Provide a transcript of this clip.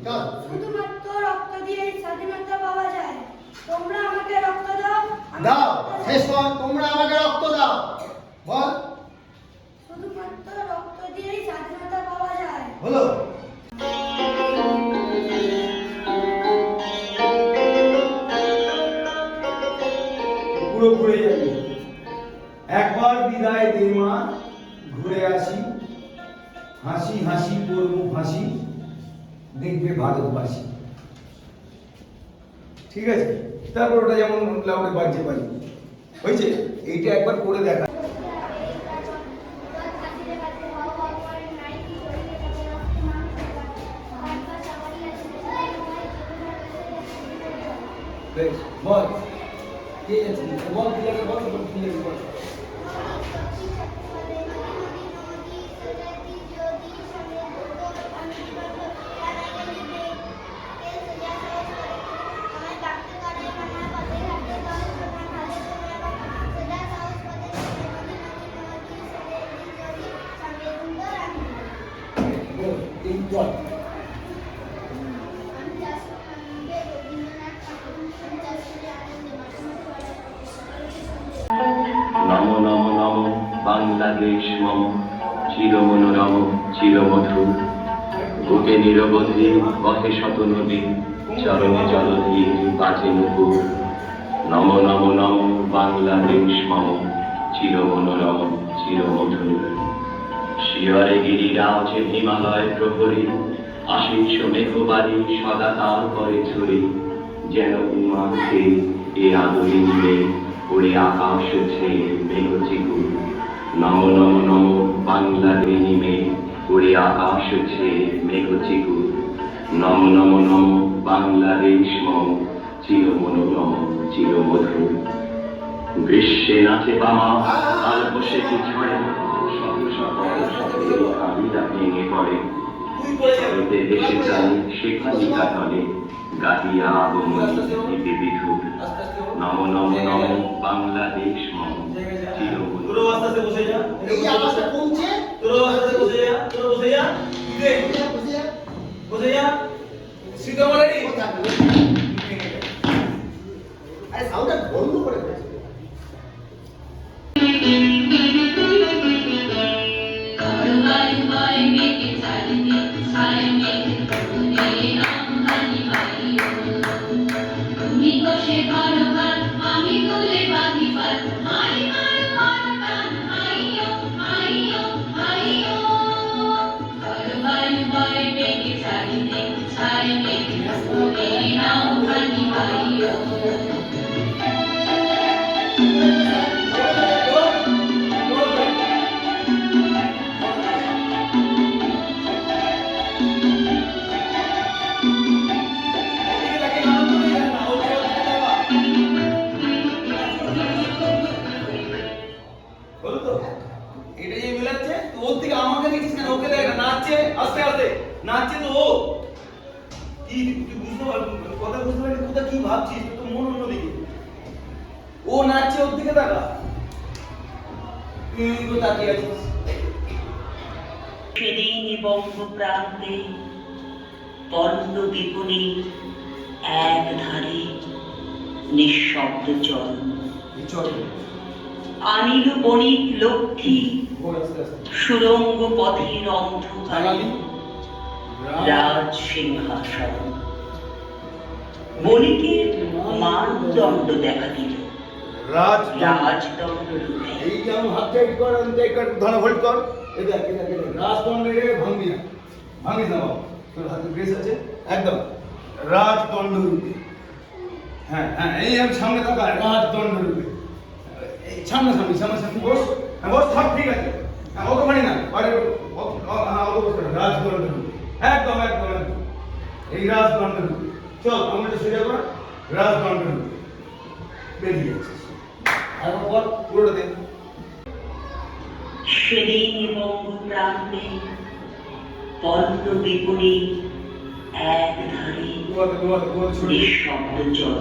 চল। শুধুমাত্র রক্ত দিয়েই স্বাধীনতা পাওয়া যায়। তোমরা আমাকে রক্ত দাও। দাও, শেষ কর। তোমরা আমাকে রক্ত দাও। বল। শুধুমাত্র রক্ত দিয়েই স্বাধীনতা পাওয়া যায়। হলো। পুরো ঘুরে যাবে। একবার বিদায় দে মা, ঘুরে আসি, হাসি হাসি করবো ফাঁসি, দেখবে ভারতবাসী। ঠিক আছে, তারপর ওটা যেমন লাউডে বাজছে পারি হয়েছে, এইটা একবার করে দেখা। বেশ, বল কে আছে, বল ক্লিয়ার বল, বল ক্লিয়ার বল। বল নম নম নম বাংলাদেশ মম, চিরমনোরম চিরমধুর। বুকে নিরবধি বহে শত নদী, চরণে জলধি বাজে নুপুর। নম নম নম বাংলাদেশ মম, চিরমনোরম চিরমধুর। শিয়রে গিরিরাজ হিমালয় প্রহরী, আশিস মেঘবাড়ি সদা তার পরে ছড়ি। যেন উমাকে এ আদরি নিলে, ওরে আকাশ ছেয়ে মেঘ চিকুর। নম নম নম বাংলাদেশ নিমে, ওরে আকাশ ছেয়ে মেঘ চিকুর। নম নম নম বাংলাদেশ মম, চিরমনোরম চিরমধুর। গ্রীষ্মে নাচে বামা, আর বসে কি ঝড়ে, শত শত শতের কালিরা ভেঙে পড়ে। চলতে দেশে যাই সেখানি কাটলে, গাহিয়া আগমন দিবে বিধুর। নম নম নম বাংলাদেশ মম, চিরমনোরম। তোর আস্তে বসে যা, এই আওয়াজটা কমছে। তোর আস্তে বসে যা, তোর বসে যা, দেখ বসে যা। বসে যা, সিধা বলে নি। আরে সাউন্ডটা বন্ধ করে ফেলেছে। বলো তো, এটা যে মিলাচ্ছে, তো ওর থেকে আমাকে দেখছিস না, ওকে দেখ না, নাচছে আস্তে আস্তে, নাচছে তো ও। কি তুই বুঝতে পারবি, কথা বুঝতে পারবি, কোথা কি ভাবছিস, তোর তো মন অন্যদিকে। ও নাচছে, ওর দিকে তাকা, তুই তো তাকিয়ে আছিস। সেদিন বঙ্গ প্রান্তে পর্ণ বিপুনি এক ধারে নিঃশব্দ জল। চল আনিল বণিক লক্ষ্মী বল আস্তে আস্তে। সুরঙ্গ পথের অন্ধকারে বাঙালি রাজ সিংহাসন। বণিকের মানদণ্ড দেখা দিল, রাজদণ্ড রূপে। এই যেমন হাত টাইট কর, ধরে হোল্ড কর, এটা এটা এটা রাজদণ্ডে ভাঙবি না, ভাঙিস না বাবা, তোর হাতে গ্রেস আছে একদম। রাজদণ্ড রূপে, হ্যাঁ হ্যাঁ, এই আমি সামনে থাকা, রাজদণ্ড রূপে। এই সামনে সামনে সামনে সামনে বস, হ্যাঁ বস, সব ঠিক আছে। হ্যাঁ ওকে মানি না, আরে হ্যাঁ ওকে বস, রাজদণ্ড রূপে, একদম একদম একদম। এই রাজদণ্ড রূপে, চল আমরা সোজা কর, রাজদণ্ড রূপে বেরিয়ে যাচ্ছিস। আর বল পুরোটা দেখ। সেদিন বঙ্গ প্রান্তে পর্ণ বিপুনি এক ধারে নিঃশব্দ জল।